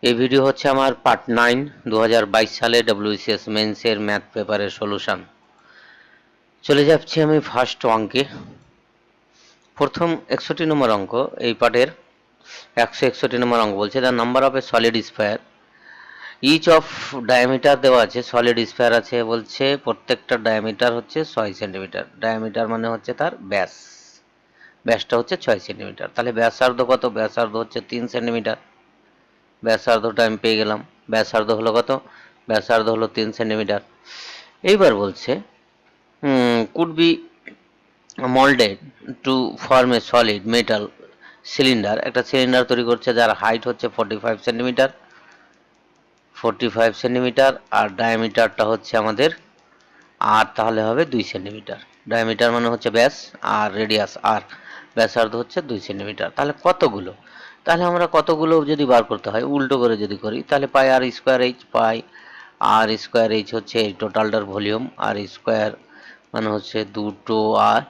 এই ভিডিও হচ্ছে আমার পার্ট 9 2022 সালে ডব্লিউবিসিএস মেন্সের ম্যাথ পেপারের সলিউশন। চলে যাচ্ছি আমি ফার্স্ট অঙ্কে। প্রথম 61 নম্বর অঙ্ক এই পার্টের। 161 নম্বর অঙ্ক বলছে the number of a solid sphere each of diameter দেওয়া আছে। সলিড স্ফেয়ার আছে বলছে প্রত্যেকটা ডায়ামিটার হচ্ছে 6 সেন্টিমিটার। ডায়ামিটার মানে হচ্ছে তার ব্যাস, ব্যাসটা হচ্ছে 6 সেন্টিমিটার। তাহলে ব্যাসার্ধ কত? ব্যাসার্ধ হচ্ছে 3 সেন্টিমিটার। ব্যাসার্ধটা আমি পেয়ে গেলাম। ব্যাসার্ধ হলো কত? ব্যাসার্ধ হলো 3 সেন্টিমিটার। এইবার বলছে could be moulded to form a solid metal cylinder. একটা সিলিন্ডার তৈরি করছে যার হাইট হচ্ছে 45 সেন্টিমিটার, 45 সেন্টিমিটার, আর ডায়ামিটারটা হচ্ছে আমাদের আর তাহলে হবে 2 সেন্টিমিটার। ডায়ামিটার মানে হচ্ছে ব্যাস, আর রেডিয়াস আর, ব্যাসার্ধ হচ্ছে 2 সেন্টিমিটার। তাহলে কতগুলো? তাহলে আমরা কতগুলো যদি বার করতে হয়, উল্টো করে যদি করি, তাহলে পাই আর স্কোয়ার এইচ। পাই আর স্কোয়ার এইচ হচ্ছে এই টোটালটার ভলিউম, আর স্কোয়ার মানে হচ্ছে দুটো আর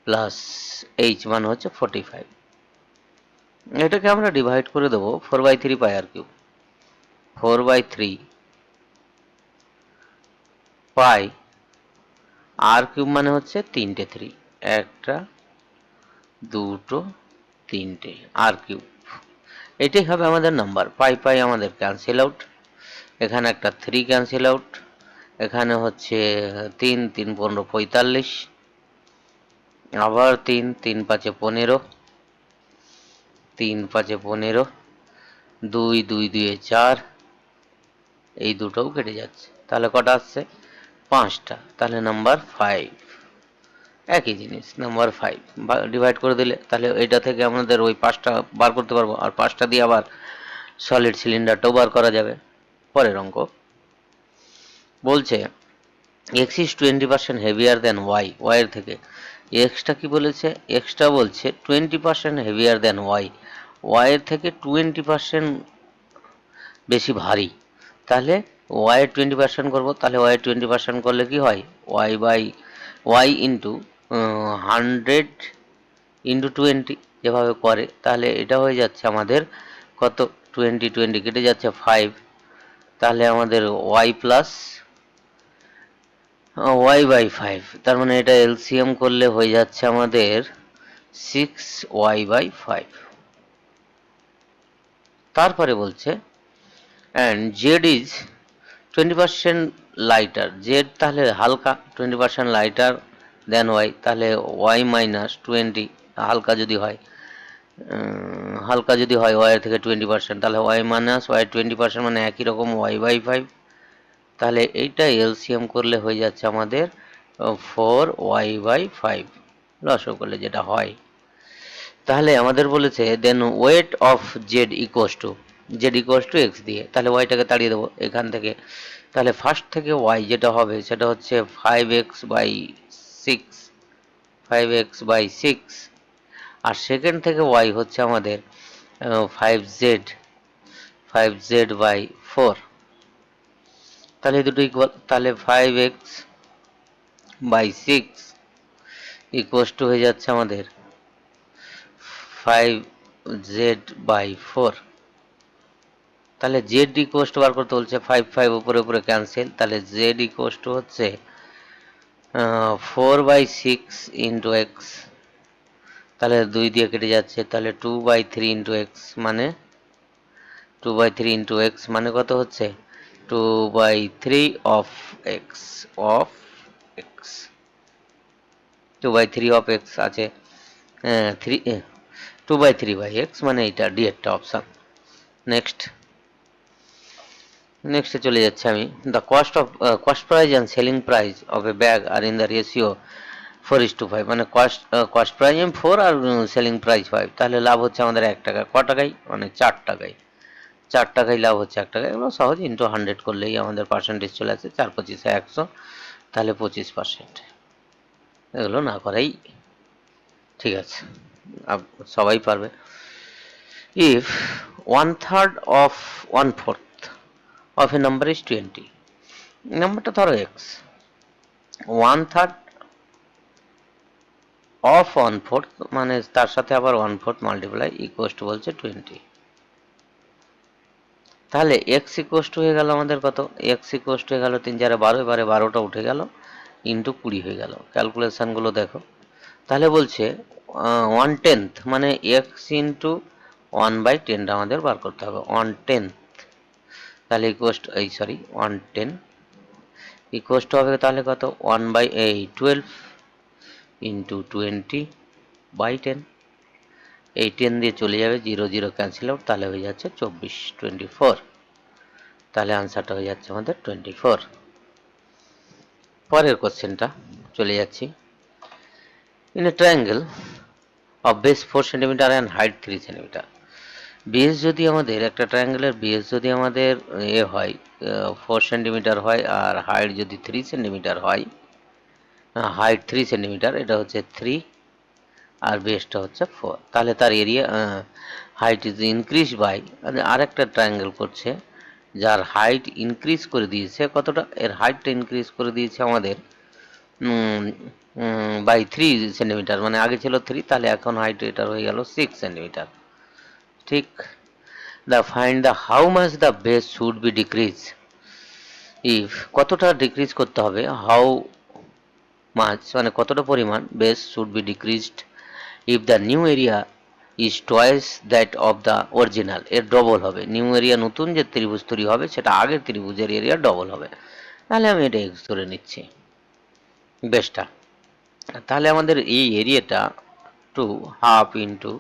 প্লাস এইচ মানে হচ্ছে 45। এটাকে আমরা ডিভাইড করে দেবো 4/3 পাই আর কিউব। 4/3 পাই আর কিউব মানে হচ্ছে 3টে 3, একটা দুটো তিনটে আর কিউব। এটাই হবে আমাদের নাম্বার। পাই পাই আমাদের ক্যান্সেল আউট, এখানে একটা 3 ক্যান্সেল আউট, এখানে হচ্ছে 3 3 15 45, আবার 3 3 5 15, 3 5 15, 2 2 2 4, এই দুটোও কেটে যাচ্ছে। তাহলে কটা আসছে? 5টা। তাহলে নাম্বার 5। একই জিনিস নাম্বার 5 ডিভাইড করে দিলে তাহলে এটা থেকে আমাদের ওই 5টা বার করতে পারবো, আর 5টা দিয়ে আবার সলিড সিলিন্ডারটাও বার করা যাবে। পরের অঙ্ক বলছে X is 20% heavier than Y. ওয়াইয়ের থেকে এক্সটা কি বলেছে? এক্সটা বলছে 20% হেভিয়ার দেন ওয়াই। ওয়াইয়ের থেকে 20% বেশি ভারী। তাহলে ওয়াইয়ের 20% করবো। তাহলে ওয়াইয়ের 20% করলে কি হয়? Y by Y into 100 into 20 যেভাবে করে, তাহলে এটা হয়ে যাচ্ছে আমাদের কত? 20 20 কেটে যাচ্ছে 5। তাহলে আমাদের ওয়াই প্লাস ওয়াই বাই 5, তার মানে এটা এলসিএম করলে হয়ে যাচ্ছে আমাদের 6y/5। তারপরে বলছে and Z is 20% lighter. Z তাহলে হালকা, 20% লাইটার দেন ওয়াই। তাহলে ওয়াই মাইনাস 20 হালকা যদি হয়, হালকা যদি হয় ওয়াই থেকে 20%, তাহলে ওয়াই মাইনাস ওয়াই 20% মানে একই রকম y/5। তাহলে এইটা এলসিএম করলে হয়ে যাচ্ছে আমাদের 4y/5 লসও করলে যেটা হয়। তাহলে আমাদের বলেছে then weight of Z equals two, Z equals two X দিয়ে, তাহলে ওয়াইটাকে তাড়িয়ে দেবো এখান থেকে। তাহলে ফার্স্ট থেকে ওয়াই যেটা হবে সেটা হচ্ছে 5x/6, 5x/6, আর সেকেন্ড থেকে ওয়াই হচ্ছে আমাদের 5z, 5z/4। তাহলে এই দুটো ইকুয়াল। তাহলে 5x/6 ইকুয়াস টু হয়ে যাচ্ছে আমাদের 5z/4। তাহলে জেড ইকুয়াস টু বার করতে বলছে 5 5 উপরে উপরে ক্যান্সেল। তাহলে জেড ইকুয়াস টু হচ্ছে 4/6 ইন্টু এক্স। তাহলে 2 দিয়ে কেটে যাচ্ছে। তাহলে 2/3 ইন্টু এক্স মানে 2/3 ইন্টু এক্স মানে কত হচ্ছে? 2/3 of x, of x, 2/3 of x আছে 3, 2/3/x মানে এইটা ডি একটা অপশান। নেক্সট নেক্সটে চলে যাচ্ছে আমি। The cost price and selling price of a bag are in the ratio 4:5, মানে কস্ট প্রাইস 4 আর সেলিং প্রাইস 5। তাহলে লাভ হচ্ছে আমাদের 1 টাকা। ক টাকায়? মানে 4 টাকায়। 4 টাকায় লাভ হচ্ছে 1 টাকায়। এগুলো সহজ, ইন্টু 100 করলেই আমাদের পার্সেন্টেজ চলে আসে। 4 25 100, তাহলে 25%। এগুলো না করাই ঠিক আছে, সবাই পারবে। If 1/3 of 1/4 of a number is 20, নাম্বারটা ধরো x, 1/3 অফ 1/4 মানে তার সাথে আবার 1/4 মাল্টিপ্লাই ইকুয়াস টু বলছে 20। তাহলে এক্স ইকুয়াস টু হয়ে গেল আমাদের কত, এক্স ইকুয়াস টু হয়ে গেল 3 4 12, এবারে 12টা উঠে গেল, ইন্টু 20 হয়ে গেল। ক্যালকুলেশনগুলো দেখো, তাহলে বলছে 1/10 মানে এক্স ইন্টু 1/10 আমাদের বার করতে হবে, 1/10। তাহলে ইকুয়াস টু এই সরি 1/10 ইকুয়াস টু হবে তাহলে কত, 1/12 ইন্টু 20/10। এই 10 দিয়ে চলে যাবে, 0 0 ক্যান্সেল আউট, তাহলে হয়ে যাচ্ছে 24 24। তাহলে আনসারটা হয়ে যাচ্ছে আমাদের 24। পরের কোশ্চেনটা চলে যাচ্ছি। In a triangle of base 4 centimetre and height 3 centimetre, base যদি আমাদের একটা ট্রায়াঙ্গেলের বেস যদি আমাদের হয় 4 সেন্টিমিটার হয়, আর হাইট যদি 3 সেন্টিমিটার হয়, হাইট 3 সেন্টিমিটার, এটা হচ্ছে 3 আর বেসটা হচ্ছে 4, তাহলে তার area height is increase by, আরেকটা ট্রায়াঙ্গেল করছে যার হাইট ইনক্রিজ করে দিয়েছে কতটা, এর হাইটটা ইনক্রিজ করে দিয়েছে আমাদের বাই 3 সেন্টিমিটার, মানে আগে ছিল 3, তাহলে এখন হাইট এটার হয়ে গেল 6 সেন্টিমিটার। ঠিক, the find the how much the base should be decrease, if কতটা ডিক্রিজ করতে হবে, হাউ মাছ মানে কতটা পরিমাণ base should be decreased if the new area is twice that of the original, এর ডবল হবে, নিউ এরিয়া নতুন যে ত্রিভুজ তৈরি হবে সেটা আগের ত্রিভুজের এরিয়া ডবল হবে। তাহলে আমি এটা এক্স ধরে নিচ্ছি বেসটা। তাহলে আমাদের এই এরিয়াটা 2 ইন্টু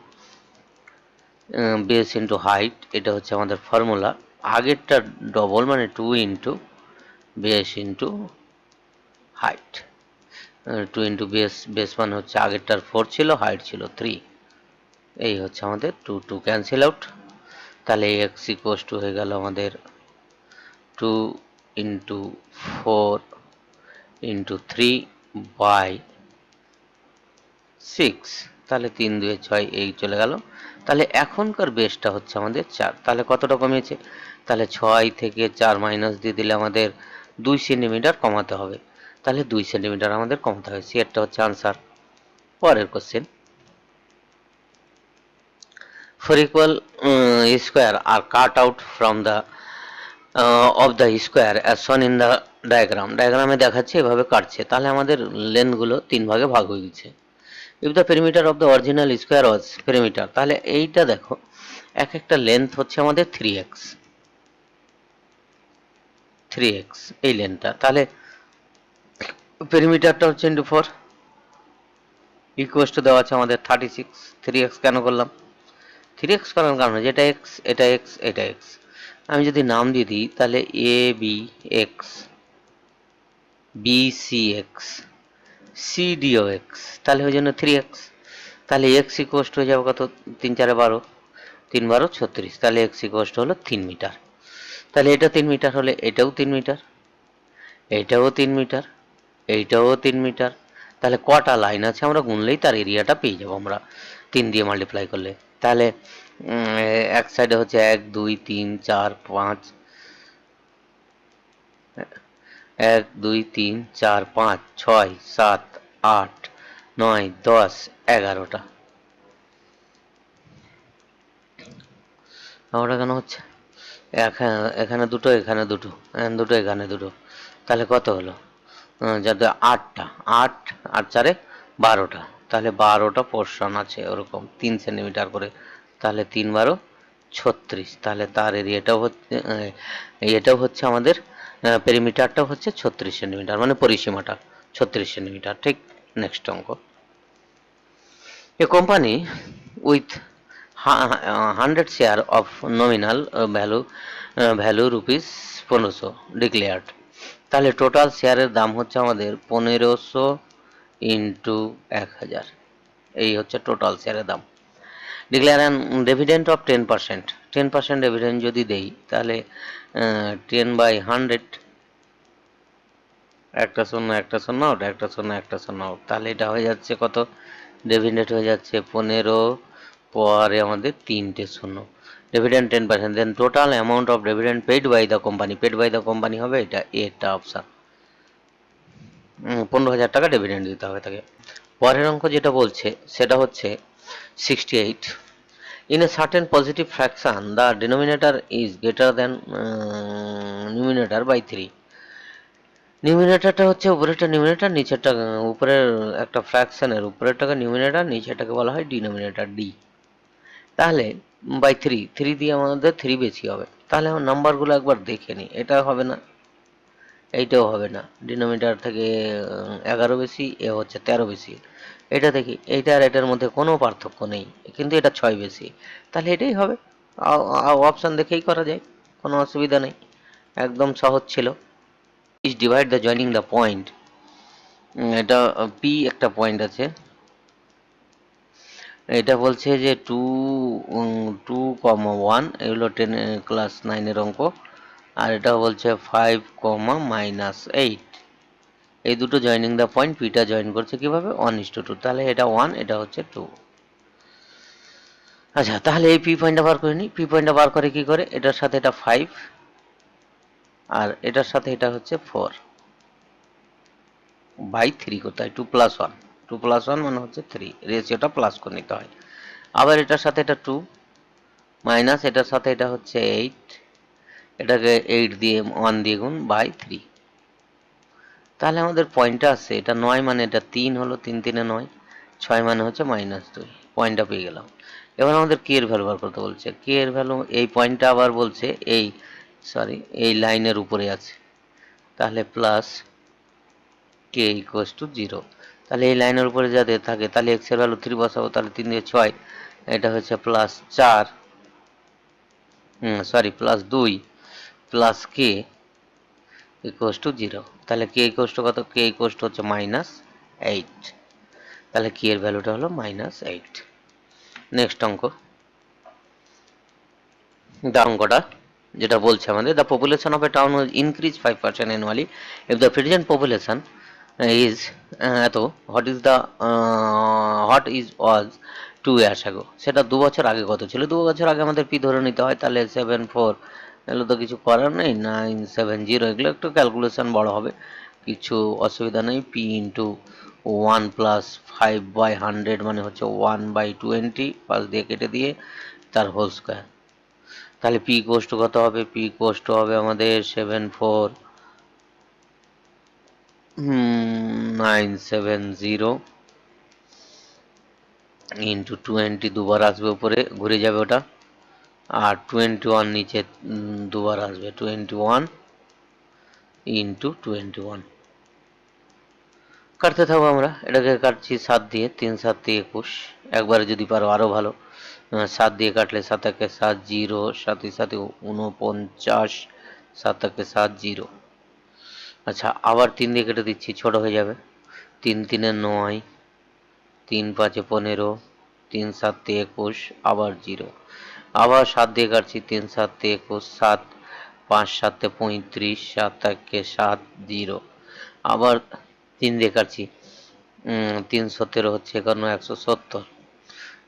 বেস ইন্টু হাইট, এটা হচ্ছে আমাদের ফর্মুলা, আগেরটা ডবল মানে 2 into base into height, 2 into base, base মানে হচ্ছে আগেরটার 4 ছিল, হাইট ছিল 3, এই হচ্ছে আমাদের 2 2 ক্যান্সেল আউট। তাহলে এক্স ইকুয়াস টু হয়ে গেল আমাদের 2 ইন্টু 4 ইন্টু 3/6, তাহলে 3 2 6 এই চলে গেল। তাহলে এখনকার বেসটা হচ্ছে আমাদের 4, তাহলে কতটা কমেছে, তাহলে 6 থেকে 4 মাইনাস দিয়ে দিলে আমাদের 2 সেন্টিমিটার কমাতে হবে, তাহলে 2 সেন্টিমিটার আমাদের কমাতে হবে, সেটা হচ্ছে আনসার। পরের question, 4 equal square are cut out from the of the square as shown in the diagram, ডায়াগ্রামে দেখাচ্ছে এভাবে কাটছে, তাহলে আমাদের লেন্থগুলো 3 ভাগে ভাগ হয়ে গেছে। if the perimeter of the original square was perimeter, তাহলে এইটা দেখো এক একটা লেন্থ হচ্ছে আমাদের 3x, 3x এই লেন্থটা, তাহলে পেরিমিটারটা হচ্ছে ইন্টু 4 ইকুয়াস টু দেওয়া আছে আমাদের 36। 3x কেন করলাম, 3x করার কারণে যেটা x এটা x এটা x, আমি যদি নাম দিয়ে দিই তাহলে A B X, B C X, C ডিও এক্স, তাহলে ওই জন্য 3x। তাহলে x ইকুয়াস টু হয়ে যাবে কত, 3 4 12, 3 12 36, তাহলে x ইকুয়াস টু হলো 3 মিটার। তাহলে এটা 3 মিটার হলে এটাও 3 মিটার, এইটাও 3 মিটার, এইটাও 3 মিটার, তাহলে কটা লাইন আছে আমরা গুনলেই তার এরিয়াটা পেয়ে যাবো আমরা 3 দিয়ে মাল্টিপ্লাই করলে। তাহলে এক সাইডে হচ্ছে 1 2 3 4 5, 1 2 3 4 5 6 7 8 9 10 11টা, আমরা কেন হচ্ছে এখানে দুটো এখানে দুটো, দুটো এখানে দুটো, তাহলে কত হলো, যাতে 8টা, 8 আর 4 12টা, তাহলে 12টা পোর্শন আছে ওরকম 3 সেন্টিমিটার করে, তাহলে 3 12 36, তাহলে তার এরিয়াটাও হচ্ছে এটাও হচ্ছে আমাদের পেরিমিটারটাও হচ্ছে 36 সেন্টিমিটার, মানে পরিসীমাটা 36 সেন্টিমিটার। ঠিক, নেক্সট অঙ্ক, a company with 100 share of nominal value rupees 1500 declared, তাহলে টোটাল শেয়ারের দাম হচ্ছে আমাদের 1500 ইন্টু 1000, এই হচ্ছে টোটাল শেয়ারের দাম। Declare an dividend of 10%, 10% dividend যদি দেই তাহলে 10/100, একটা শূন্য একটা শূন্য আউট, একটা শূন্য একটা শূন্য আউট, তাহলে এটা হয়ে যাচ্ছে কত, ডিভিডেন্ড হয়ে যাচ্ছে 15, পরে আমাদের 3টে শূন্য, dividend 10%, then total amount of dividend paid by the company, paid by the company হবে এটা এটা অপশান, 15,000 টাকা ডিভিডেন্ড দিতে হবে তাকে। পরের অঙ্ক যেটা বলছে সেটা হচ্ছে 68, In a certain positive fraction, the denominator is greater than numerator by 3. নিউমিনেটরটা হচ্ছে উপরেরটা নিউমিনেটর, নিচেরটা উপরের একটা ফ্র্যাকশনের উপরেরটাকে নিউমিনেটর, নিচেরটাকে বলা হয় ডিনোমিনেটর ডি। তাহলে বাই 3, 3 দিয়ে আমাদের 3 বেশি হবে। তাহলে আমার নাম্বারগুলো একবার দেখে নিই। এটা হবে না, এইটাও হবে না। ডিনোমিনেটর থেকে 11 বেশি, এ হচ্ছে 13 বেশি। এটা দেখি, এইটা আর এটার মধ্যে কোনো পার্থক্য নেই, কিন্তু এটা 6 বেশি। তাহলে এটাই হবে। অপশন দেখেই করা যায়, কোনো অসুবিধা নেই, একদম সহজ ছিল। Is divide the joining the point. এটা পি একটা পয়েন্ট আছে, এটা বলছে যে 2,1 এগুলো 10 ক্লাস 9-এর অঙ্ক। আর এটা বলছে 5,-8, এই দুটো জয়নিং দ্য পয়েন্ট, পিটা জয়েন করছে কিভাবে 1:2। তাহলে এটা 1, এটা হচ্ছে 2। আচ্ছা, তাহলে এই পি পয়েন্টটা বার করে নিই। পি পয়েন্টটা বার করে কি করে, এটার সাথে এটা 5 আর এটার সাথে এটা হচ্ছে 4/3 করতে হয়। 2+1, 2+1 মানে হচ্ছে 3, রেশিওটা প্লাস করে নিতে হয়। আবার এটার সাথে এটা 2 মাইনাস এটার সাথে এটা হচ্ছে 8, এটাকে 8 দিয়ে 1 দিয়ে গুণ বাই 3। তাহলে আমাদের পয়েন্টটা আসছে এটা 9 মানে এটা 3 হলো, 3 3 9, 6 মানে হচ্ছে -2। পয়েন্টটা পেয়ে গেলাম। এবার আমাদের কে এর ভ্যালু বার করতে বলছে। কে এর ভ্যালু, এই পয়েন্টটা আবার বলছে এই লাইনের উপরে আছে। তাহলে প্লাস কে ইকুয়ালস টু 0। তাহলে এই লাইনের উপরে যাতে থাকে, তাহলে এক্স এর ভ্যালু 3 বসাবো। তাহলে 3 দিয়ে 6, এটা হচ্ছে +4, +2 প্লাস কে ইকুয়ালস টু 0। তাহলে কে ইকুয়ালস টু কত, কে ইকুয়ালস টু হচ্ছে -8। তাহলে কি এর ভ্যালুটা হলো -8। নেক্সট অঙ্ক, অঙ্কটা যেটা বলছে আমাদের, the population of a town will increase 5% annually if the present population is এত, what is was 2 years ago। সেটা 2 বছর আগে কত ছিল। 2 বছর আগে আমাদের পি ধরে নিতে হয়। তাহলে 7 4, এগুলো তো কিছু করার নেই, 9 7 0, এগুলো একটু ক্যালকুলেশন বড় হবে, কিছু অসুবিধা নেই। পি ইন্টু 1 প্লাস 5/100 মানে হচ্ছে 1/20, পাশ দিয়ে কেটে দিয়ে তার হোল স্কোয়ার। তাহলে পি কোস্ট কত হবে, পি কোস্ট হবে আমাদের 74970 ইন্টু 20, দুবার আসবে উপরে, ঘুরে যাবে ওটা। আর 21 নিচে দুবার আসবে, 21 ইন্টু 21। কাটতে থাকবো আমরা, এটাকে কাটছি 7 দিয়ে, 3 7 21। একবারে যদি পারো আরো ভালো। 7 দিয়ে কাটলে 7 একে 7 0, 7 7 49, 7 একে 7 0। আচ্ছা, আবার 3 দিয়ে কেটে দিচ্ছি, ছোট হয়ে যাবে। 3 3 9, 3 5 15, 3 7 21, আবার 0। আবার 7 দিয়ে কাটছি, 3 7 21, 7 5 7 35, 7 একে 7 0। আবার 3 দিয়ে কাটছি, 3 17 হচ্ছে 51 170।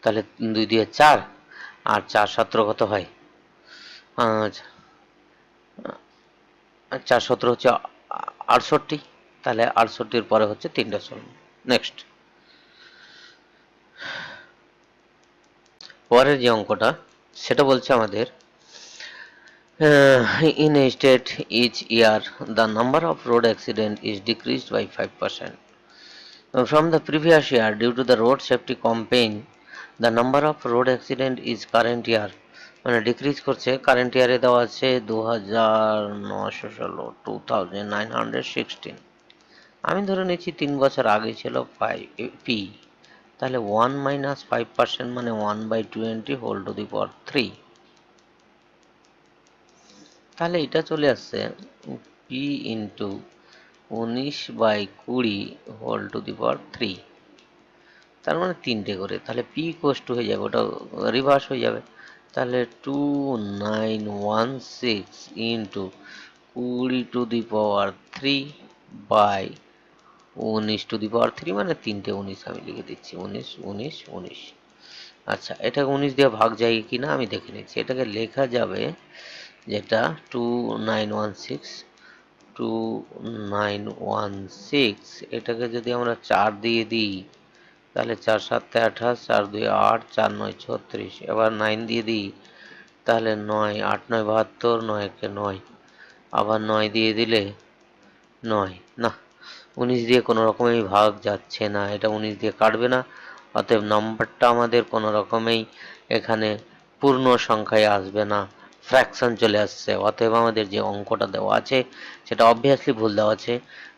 তাহলে 2 দিয়ে 4, আর 4 17 কত হয়, 4 17 হচ্ছে 68। তাহলে 68-র পরে হচ্ছে 3টা শূন্য। নেক্সট, পরের যে অঙ্কটা সেটা বলছে আমাদের, in a state each year the number of road accident is decreased by 5%. From the previous year due to the road safety campaign the number of road accident is current year, মানে decrease করছে। Current ইয়ারে দেওয়া আছে 2916, 2916। আমি ধরে নিচ্ছি 3 বছর আগে ছিল পি। তাহলে 1 মাইনাস 5% মানে 1/20 হোল টু দি পাওয়ার 3। তাহলে এটা চলে আসছে P into 19/20 whole to the power 3। তার মানে 3টে করে। তাহলে পি কোস্ট হয়ে যাবে, ওটা রিভার্স হয়ে যাবে। তাহলে 2916 into 20 to the power 3 by 19 to the power 3, মানে 3টে 19 আমি লিখে দিচ্ছি, 19 19 19। আচ্ছা, এটাকে 19 দিয়ে ভাগ যায় কি না আমি দেখে নিচ্ছি। এটাকে লেখা যাবে যেটা 2916, এটাকে যদি আমরা 4 দিয়ে দিই তাহলে 4 7 28, 4 2 8, 4 9 36। এবার 9 দিয়ে দিই, তাহলে 9 8 9 72, 9 1 9, আবার 9 দিয়ে দিলে 9 না, 19 দিয়ে কোনো রকমেই ভাগ যাচ্ছে না, এটা 19 দিয়ে কাটবে না, অতএব নাম্বারটা আমাদের কোনো রকমেই এখানে পূর্ণ সংখ্যায় আসবে না, ফ্র্যাকশন চলে আসছে। অতএব আমাদের যে অঙ্কটা দেওয়া আছে সেটা অবভিয়াসলি ভুল দেওয়া আছে।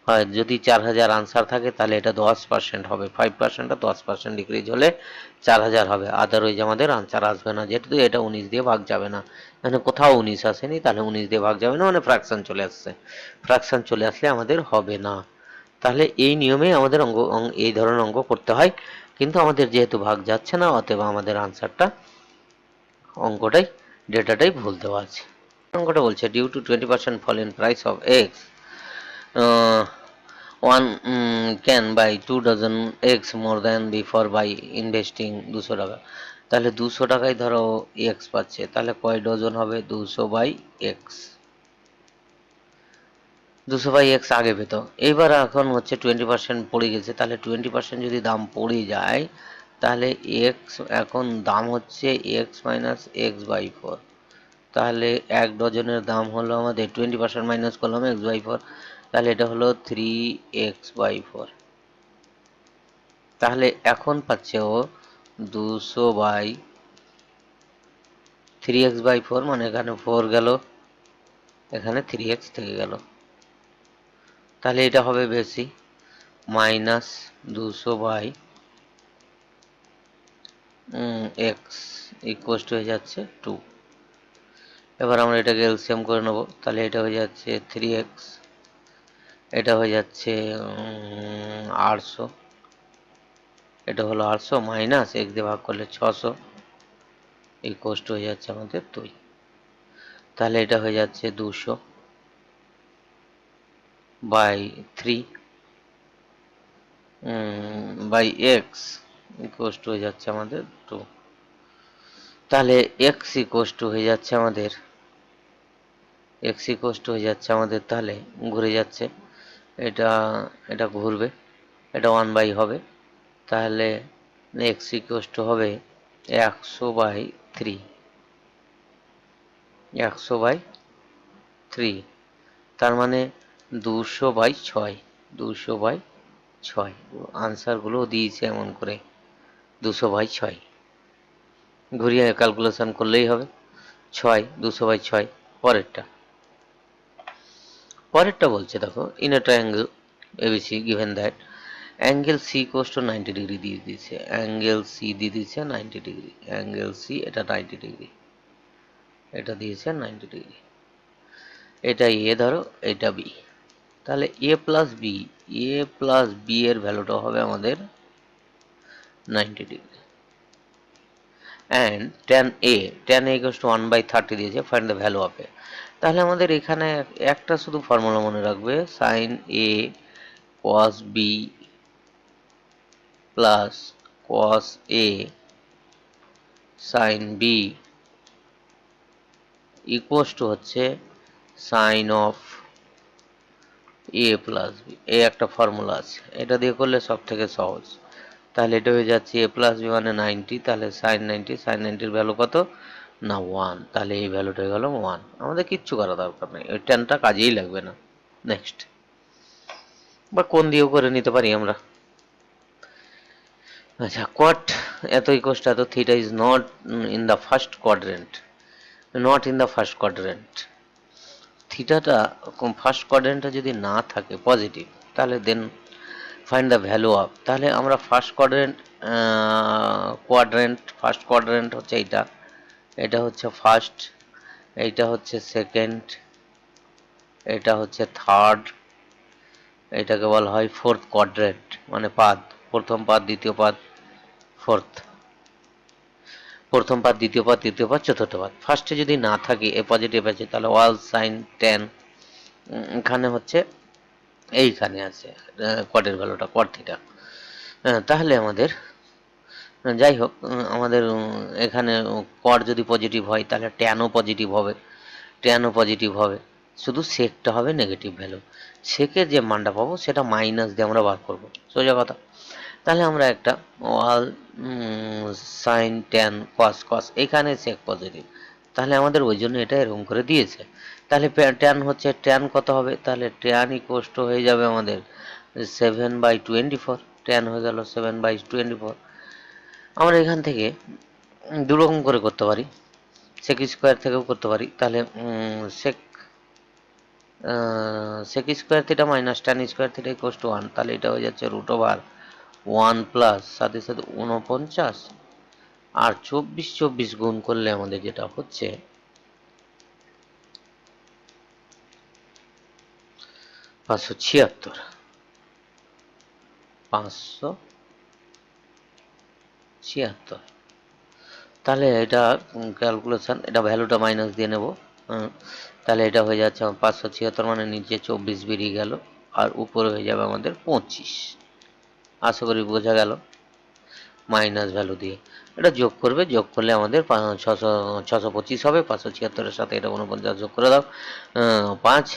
হয় যদি 4000 আনসার থাকে তাহলে এটা 10% হবে, 5% আর 10% ডিক্রিজ হলে 4000 হবে, আদারওয়াইজ আমাদের আনসার আসবে না, যেহেতু এটা 19 দিয়ে ভাগ যাবে না। মানে কোথাও 19 আসেনি, তাহলে 19 দিয়ে ভাগ যাবে না, মানে ফ্র্যাকশন চলে আসছে, ফ্র্যাকশন চলে আসলে আমাদের হবে না। তাহলে এই নিয়মে আমাদের এই ধরনের অঙ্ক করতে হয়, কিন্তু আমাদের যেহেতু ভাগ যাচ্ছে না, অতএব আমাদের আনসারটা অঙ্কটাই ডেটাটাই ভুল দেওয়া আছে। অঙ্কটা বলছে due to 20% fall in price of X, one can buy 2 dozen eggs more than before by investing 200 টাকা। তাহলে 200 টাকায় ধরো এক্স পাচ্ছে, তাহলে কয় ডজন হবে? 200 বাই এক্স, 200 বাই এক্স আগে পেত, এইবার এখন হচ্ছে 20% পড়ে গেছে, তাহলে 20% যদি দাম পড়ে যায় তাহলে এক্স এখন দাম হচ্ছে এক্স মাইনাস এক্স বাই 4, তাহলে 1 ডজনের দাম হলো আমাদের 20% মাইনাস করলাম এক্স বাই 4, তাহলে এটা হলো 3x/4। তাহলে এখন পাচ্ছে ও 200/3x/4, মানে এখানে 4 গেল, এখানে 3x থেকে গেল, তাহলে এটা হবে বেশি, মাইনাস 200/x ইকুয়াল টু হয়ে যাচ্ছে 2। এবার আমরা এটাকে এলসিএম করে নেব, তাহলে এটা হয়ে যাচ্ছে 3x, এটা হয়ে যাচ্ছে 800, এটা হলো 800 মাইনাস এক্স দিয়ে ভাগ করলে 600 ইকুয়াল টু হয়ে যাচ্ছে আমাদের 2। তাহলে এটা হয়ে যাচ্ছে 200/3 বাই এক্স ইকুয়াল টু হয়ে যাচ্ছে আমাদের 2। তাহলে এক্স ইকুয়াল টু হয়ে যাচ্ছে আমাদের, এক্স ইকুয়াল টু হয়ে যাচ্ছে আমাদের, তাহলে ঘুরে যাচ্ছে, এটা এটা ঘুরবে, এটা 1 বাই হবে, তাহলে এক্স ইকুয়াল টু হবে 100/3, 100/3, তার মানে 200/6, 200/6, আনসারগুলো দিয়েছে এমন করে 200/6, ঘুরিয়ে ক্যালকুলেশন করলেই হবে 6, 200/6। পরেরটা বলছে দেখো, in a triangle ABC given that angle C equal to 90 degree দিয়ে দিয়েছে, অ্যাঙ্গেল সি দিয়ে দিয়েছে 90 ডিগ্রি, অ্যাঙ্গেল সি এটা 90 ডিগ্রি, এটা দিয়েছে 90 ডিগ্রি, এটা এ ধরো, এটা বি, তাহলে A plus B, A plus B এর ভ্যালুটা হবে আমাদের 90 degree, and tan a equal to 1/30 দিয়েছে, find the value of A. তাহলে আমাদের এখানে একটা শুধু ফর্মুলা মনে রাখবে, sine A cos B plus cos A sine B equal to হচ্ছে sine of A plus B, এই একটা ফর্মুলা আছে, এটা দিয়ে করলে সব থেকে সহজ। তাহলে এটা হয়ে যাচ্ছে এ প্লাস বি মানে 90, তাহলে সাইন 90, সাইন 90-র ভ্যালু কত না 1, তাহলে এই ভ্যালুটা হয়ে গেল 1, আমাদের কিচ্ছু করা দরকার নেই, ওই টেনটা কাজেই লাগবে না। নেক্সট, বা কোন দিয়েও করে নিতে পারি আমরা। আচ্ছা, কট এত ইকুয়াল টু এত, theta is not in the first quadrant, not in the first quadrant, থিটাটা ফার্স্ট কোয়াড্রেন্টে যদি না থাকে পজিটিভ, তাহলে then find the value of, তাহলে আমরা ফার্স্ট ফার্স্ট কোয়াড্রেন্ট হচ্ছে এইটা, এটা হচ্ছে ফার্স্ট, এইটা হচ্ছে সেকেন্ড, এটা হচ্ছে থার্ড, এটাকে বলা হয় ফোর্থ কোয়াড্রেন্ট, মানে পাদ, প্রথম পাদ, দ্বিতীয় পাদ, ফোর্থ, প্রথম পাদ, দ্বিতীয় পাদ, তৃতীয় পাদ, চতুর্থ পাদ। ফার্স্টে যদি না থাকে এ পজিটিভ আছে, তাহলে ওয়াল সাইন টেন, এখানে হচ্ছে এইখানে আছে কটের ভ্যালুটা, কট থিটা। তাহলে আমাদের যাই হোক, আমাদের এখানে কট যদি পজিটিভ হয় তাহলে ট্যানও পজিটিভ হবে, ট্যানও পজিটিভ হবে, শুধু সেকটা হবে নেগেটিভ ভ্যালু, সেকের যে মানটা পাবো সেটা মাইনাস দিয়ে আমরা বার করবো, সোজা কথা। তাহলে আমরা একটা ওয়াল সাইন ট্যান কস কস এখানে সেক পজিটিভ, তাহলে আমাদের ওই জন্য এটা এরকম করে দিয়েছে। তাহলে ট্যান হচ্ছে ট্যান কত হবে, তাহলে ট্যান ইকুয়ালস টু হয়ে যাবে আমাদের 7/24, ট্যান হয়ে গেল 7/24। আমরা এখান থেকে দুরকম করে করতে পারি, সেক স্কোয়ার থেকেও করতে পারি। তাহলে sec sec square theta minus tan square theta equals to 1, তাহলে এটা হয়ে যাচ্ছে √1 প্লাস সাথে সাথে 49 আর 24 গুণ করলে আমাদের যেটা হচ্ছে 576, 576। তাহলে এটা ক্যালকুলেশন, এটা ভ্যালুটা মাইনাস দিয়ে নেব। তাহলে এটা হয়ে যাচ্ছে 576, মানে নিচে 24 বেরিয়ে গেল আর উপরে হয়ে যাবে আমাদের 25। আশা করি বোঝা গেল। মাইনাস ভ্যালু দিয়ে এটা যোগ করবে, যোগ করলে আমাদের 625 হবে। 576-এর সাথে এটা 49 যোগ করে দাও, 5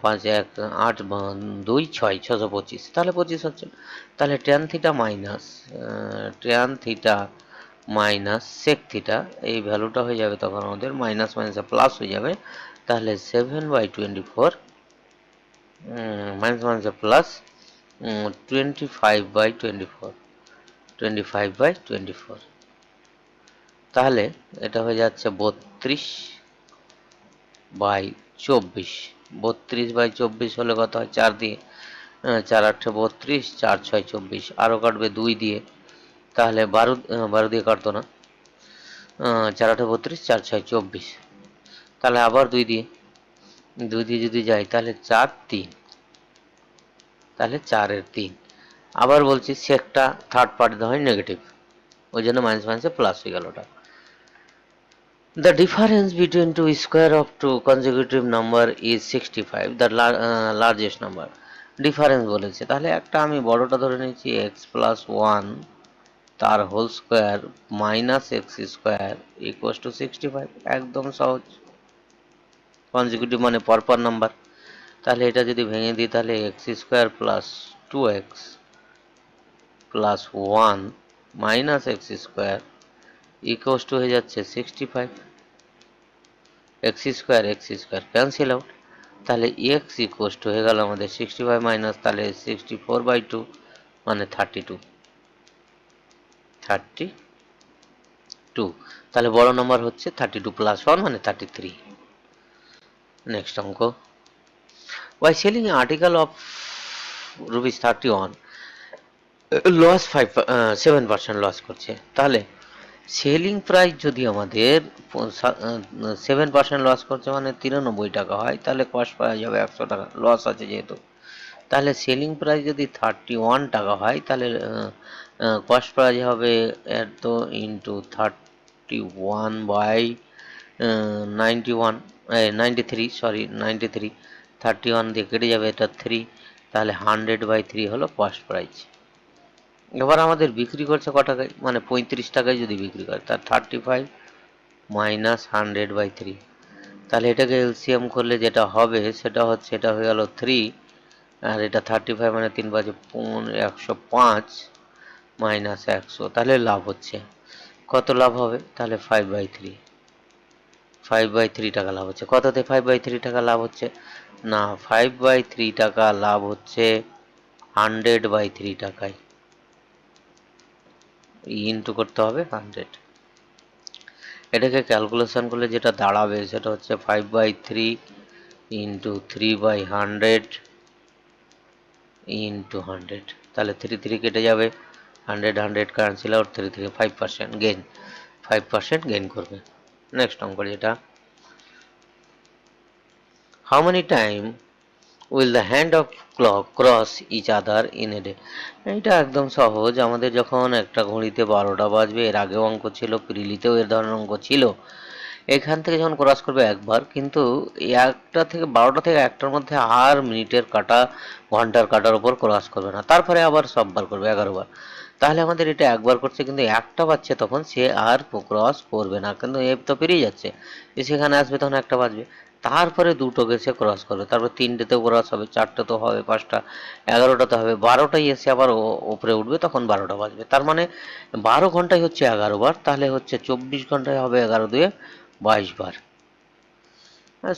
5 1 8 2 6 625, তাহলে 25 হচ্ছে। তাহলে tan theta minus sec theta, এই ভ্যালুটা হয়ে যাবে তখন আমাদের মাইনাস মাইনাসে প্লাস হয়ে যাবে। তাহলে 7/24 মাইনাস মাইনাসে প্লাস 25/24, 25/24। তাহলে এটা হয়ে যাচ্ছে 32/24। 32/24 হলে কত হয়, 4 দিয়ে 4 8 32, 4 6 24, আরও কাটবে 2 দিয়ে, তাহলে 12 দিয়ে কাটতো না, 4 8 32, 4 6 24, তাহলে আবার 2 দিয়ে যদি যাই তাহলে 4 3, তাহলে 4-এর 3। আবার বলছি সেকটা থার্ড পার্ট হয় নেগেটিভ, ওই জন্য মাইনাস মাইনাসে প্লাস হয়ে গেল ওটা। The difference between two square of two consecutive number is 65, the largest number. Difference বলেছে, তাহলে একটা আমি বড়টা ধরে নিয়েছি x প্লাস 1 তার whole square minus X square equals to 65, একদম সহজ। কনজিকিউটিভ মানে পরপর নাম্বার, তাহলে এটা যদি ভেঙে দিই তাহলে x square plus 2x plus 1 minus X square equals two হয়ে যাচ্ছে 65। এক্স স্কোয়ার ক্যান্সেল আউট, তাহলে এক্স ইকুয়ালস টু হয়ে গেল আমাদের 65 মাইনাস, তাহলে 64/2 মানে 32। তাহলে বড় নাম্বার হচ্ছে 32 প্লাস 1 মানে 33। নেক্সট অঙ্ক, Y selling article of ₹31 loss 7% loss করছে। তাহলে সেলিং প্রাইস যদি আমাদের 7% লস করছে মানে 93 টাকা হয়, তাহলে কস্ট প্রাইস হবে 100 টাকা, লস আছে যেহেতু। তাহলে সেলিং প্রাইস যদি 31 টাকা হয় তাহলে কস্ট প্রাইস হবে এত ইন্টু 93, 31 দিয়ে কেটে যাবে এটা 3, তাহলে 100/3 হলো কস্ট প্রাইস। এবার আমাদের বিক্রি করছে ক টাকায়, মানে 35 টাকায় যদি বিক্রি করে, তার 35 মাইনাস 100/3, তাহলে এটাকে এলসিএম করলে যেটা হবে সেটা হচ্ছে, এটা হয়ে গেল 3 আর এটা 35 মানে 3 5 105 মাইনাস 100, তাহলে লাভ হচ্ছে কত, লাভ হবে তাহলে 5/3 টাকা লাভ হচ্ছে। কততে 5/3 টাকা লাভ হচ্ছে, না 5/3 টাকা লাভ হচ্ছে 100/3 টাকায়, ইন্টু করতে হবে 100। এটাকে ক্যালকুলেশন করলে যেটা দাঁড়াবে সেটা হচ্ছে 5/3 ইন্টু 3/100 ইন্টু 100, তাহলে 3 কেটে যাবে, 100 ক্যান্সেল আউট, 3 থেকে 5% গেইন, 5% গেইন করবে। নেক্সট অঙ্ক যেটা, how many time will the hand of clock cross each other in a day. এটা একদম সহজ, আমাদের যখন একটা ঘড়িতে 12টা বাজবে, এর আগেও অঙ্ক ছিল, প্রিলিতেও এর ধরনের অঙ্ক ছিল, এখান থেকে যখন ক্রস করবে একবার, কিন্তু 12টা থেকে 1টার মধ্যে আর মিনিটের কাটা ঘন্টার কাটার উপর ক্রস করবে না, তারপরে আবার সববার করবে 11বার। তাহলে আমাদের এটা একবার করছে, কিন্তু একটা বাজছে তখন সে আর ক্রস করবে না, কিন্তু এ তো পেরিয়ে যাচ্ছে, সেখানে আসবে তখন একটা বাজবে, তারপরে দুটোকে সে ক্রস করবে, তারপর তিনটেতেও ক্রস হবে, চারটে তো হবে, পাঁচটা, 11টাতে হবে, 12টাই এসে আবার ওপরে উঠবে, তখন 12টা বাজবে। তার মানে 12 ঘন্টায় হচ্ছে 11 বার, তাহলে হচ্ছে 24 ঘন্টায় হবে 11 দুয়ে 22 বার।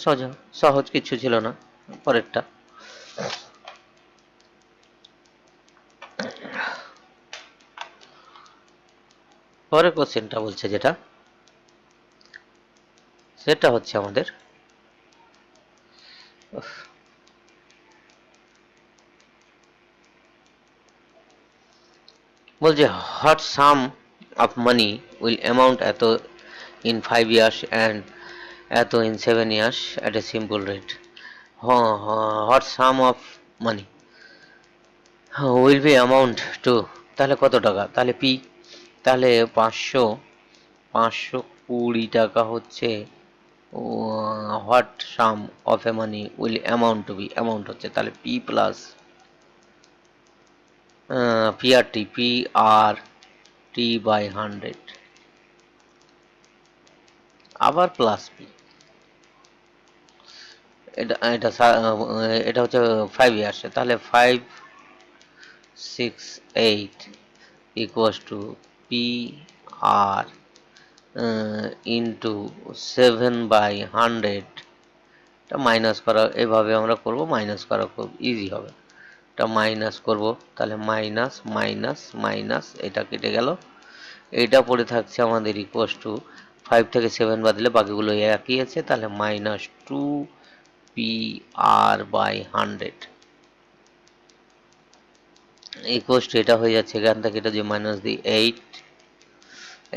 সোজা, সহজ, কিছু ছিল না। পরেরটা, পরের কোশ্চেনটা বলছে যেটা, সেটা হচ্ছে আমাদের বলছে what sum of money will amount এত ইন 5 years অ্যান্ড এত in 7 years at a simple rate. What sum of money will be amount to, তাহলে কত টাকা, তাহলে পি, তাহলে 520 টাকা হচ্ছে what sum of a money will amount to be, amount হচ্ছে, তাহলে পি প্লাস PR/100 আবার প্লাস পি। এটা এটা এটা হচ্ছে 5 years, তাহলে 568 ইকুয়াস টু PR ইন্টু 7/100। এটা মাইনাস করা, এভাবে আমরা করব, মাইনাস করা খুব ইজি হবে। এটা মাইনাস করব, তাহলে মাইনাস মাইনাস মাইনাস, এটা কেটে গেল, এটা পড়ে থাকছে আমাদের ইকুয়াস টু 5 থেকে 7 বাদ দিলে বাকিগুলো একই আছে, তাহলে -2PR/100 ইকুয়াস টু, এটা হয়ে যাচ্ছে এখান থেকে, এটা যে মাইনাস দিই 8,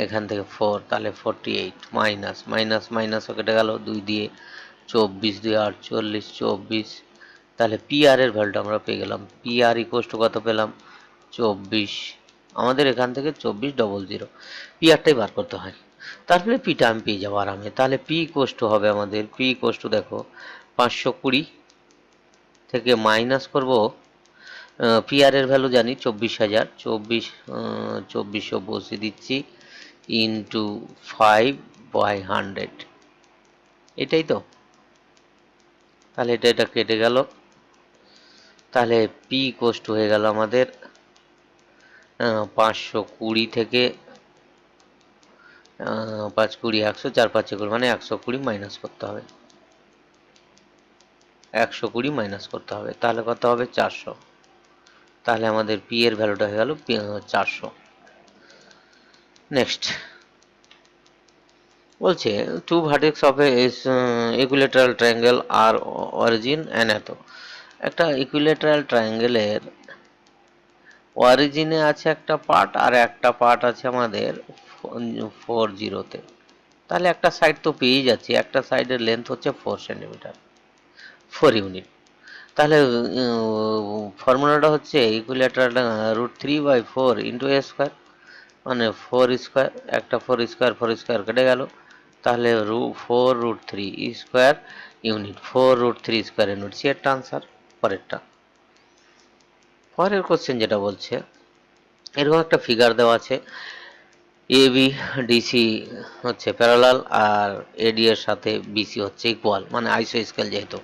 এখান থেকে 4, তাহলে 48, মাইনাস মাইনাস মাইনাস কেটে গেল, 2 দিয়ে 24, 2 48, 24, তাহলে PR এর ভ্যালুটা আমরা পেয়ে গেলাম। PR ইকুয়াস টু কত পেলাম, 24। আমাদের এখান থেকে 2400 পিআরটাই বার করতে হয়, তারপরে পিটা আমি পেয়ে যাবো আরামে। তাহলে পি ইকুয়াস টু হবে আমাদের, পি ইকুয়াস টু দেখো 520 থেকে মাইনাস করব, পিআর এর ভ্যালু জানি 24,000, 2400 বসিয়ে দিচ্ছি, ইন্টু 5/100, এটাই তো। তাহলে এটা কেটে গেল, তাহলে পি ইকুয়াস টু হয়ে গেল আমাদের 520 থেকে 5 20 100, 4 5 20, মানে 120 মাইনাস করতে হবে, 120 মাইনাস করতে হবে, তাহলে কত হবে 400। তাহলে আমাদের পি এর ভ্যালুটা হয়ে গেল 400। নেক্সট বলছে two vertex of a equilateral triangle are origin and এত। একটা ইকুইলেটারাল ট্রায়াঙ্গেলের অরিজিনে আছে একটা পার্ট, আর একটা পার্ট আছে আমাদের 40-তে। তাহলে একটা সাইড তো পেয়েই যাচ্ছি, একটা সাইডের লেন্থ হচ্ছে 4 সেন্টিমিটার, 4 ইউনিট। তাহলে ফর্মুলাটা হচ্ছে ইকুইলেটারাল √3/4 ইন্টু এ স্কোয়ার, মানে 4 স্কোয়ার, একটা 4 স্কোয়ার কেটে গেল, তাহলে 4√3 square unit, 4√3 square unit, C একটা আনসার। পরেরটা, পরের কোশ্চেন যেটা বলছে, এরকম একটা ফিগার দেওয়া আছে, এ বি ডিসি হচ্ছে প্যারালাল, আর এডি এর সাথে বিসি হচ্ছে ইকুয়াল, মানে আইসো স্কেল যেহেতু।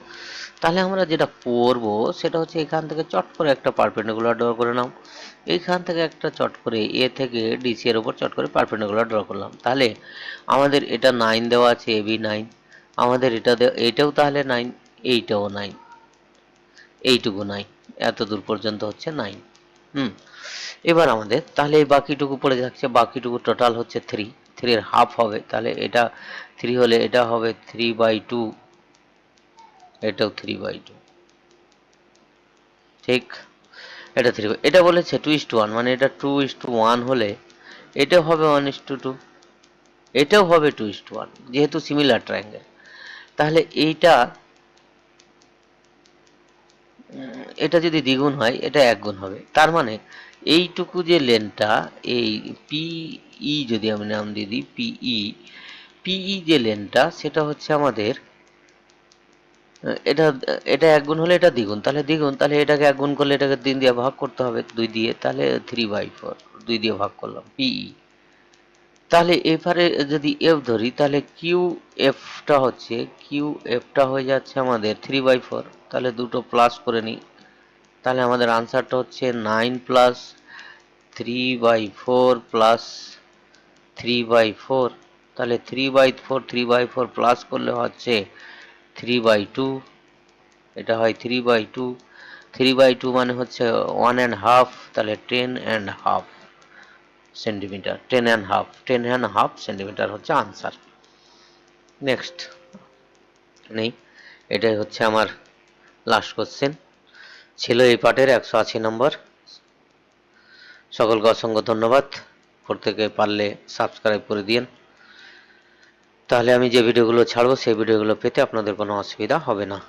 তাহলে আমরা যেটা করব সেটা হচ্ছে এখান থেকে চট করে একটা পারপেন্ডিকুলার ড্র করে নাও, এইখান থেকে একটা চট করে এ থেকে ডিসি এর উপর চট করে পারপেন্ডিকুলার ড্র করলাম। তাহলে আমাদের এটা 9 দেওয়া আছে, এবি 9, আমাদের এটাও তাহলে 9, এইটাও 9, এইটুকু 9, এত দূর পর্যন্ত হচ্ছে 9। এবার আমাদের তাহলে এই বাকিটুকু পড়ে যাচ্ছে, বাকিটুকু টোটাল হচ্ছে 3, 3 এর হাফ হবে, তাহলে এটা 3 হলে এটা হবে 3/2, এটাও 3/2, ঠিক। এটা 3, এটা বলেছে 2:1, মানে এটা 2:1 হলে এটাও হবে 1:2, এটাও হবে 2:1, যেহেতু সিমিলার ট্রায়াঙ্গেল। তাহলে এটা যদি দ্বিগুণ হয় এটা একগুণ হবে, তার মানে এইটুকু যে লেনটা, এই পিই যদি আমি নাম দিয়ে দিই পিই যে লেনটা, সেটা হচ্ছে আমাদের এটা এটা একগুণ হলে এটা দ্বিগুণ, তাহলে দ্বিগুণ, তাহলে এটাকে একগুণ করলে এটাকে 3 দিয়ে ভাগ করতে হবে, 2 দিয়ে, তাহলে 3/4, 2 দিয়ে ভাগ করলাম পিই। তাহলে এবারে যদি এফ ধরি তাহলে কিউ এফটা হচ্ছে কিউ এফটা হয়ে যাচ্ছে আমাদের 3/4, তাহলে দুটো প্লাস করে নিই, তাহলে আমাদের আনসারটা হচ্ছে 9 প্লাস 3/4 প্লাস 3/4, তাহলে 3/4 প্লাস করলে হচ্ছে 3/2, এটা হয় 3/2, 3/2 মানে হচ্ছে 1.5, তাহলে 10.5 সেন্টিমিটার, 10.5 সেন্টিমিটার হচ্ছে আনসার। নেক্সট নেই, এটাই হচ্ছে আমার লাস্ট কোশ্চেন ছিল এই পার্টের 180 নম্বর। সকলকে অসংখ্য ধন্যবাদ, প্রত্যেকে পারলে সাবস্ক্রাইব করে দিন, তাহলে আমি যে ভিডিওগুলো ছাড়বো সেই ভিডিওগুলো পেতে আপনাদের কোনো অসুবিধা হবে না।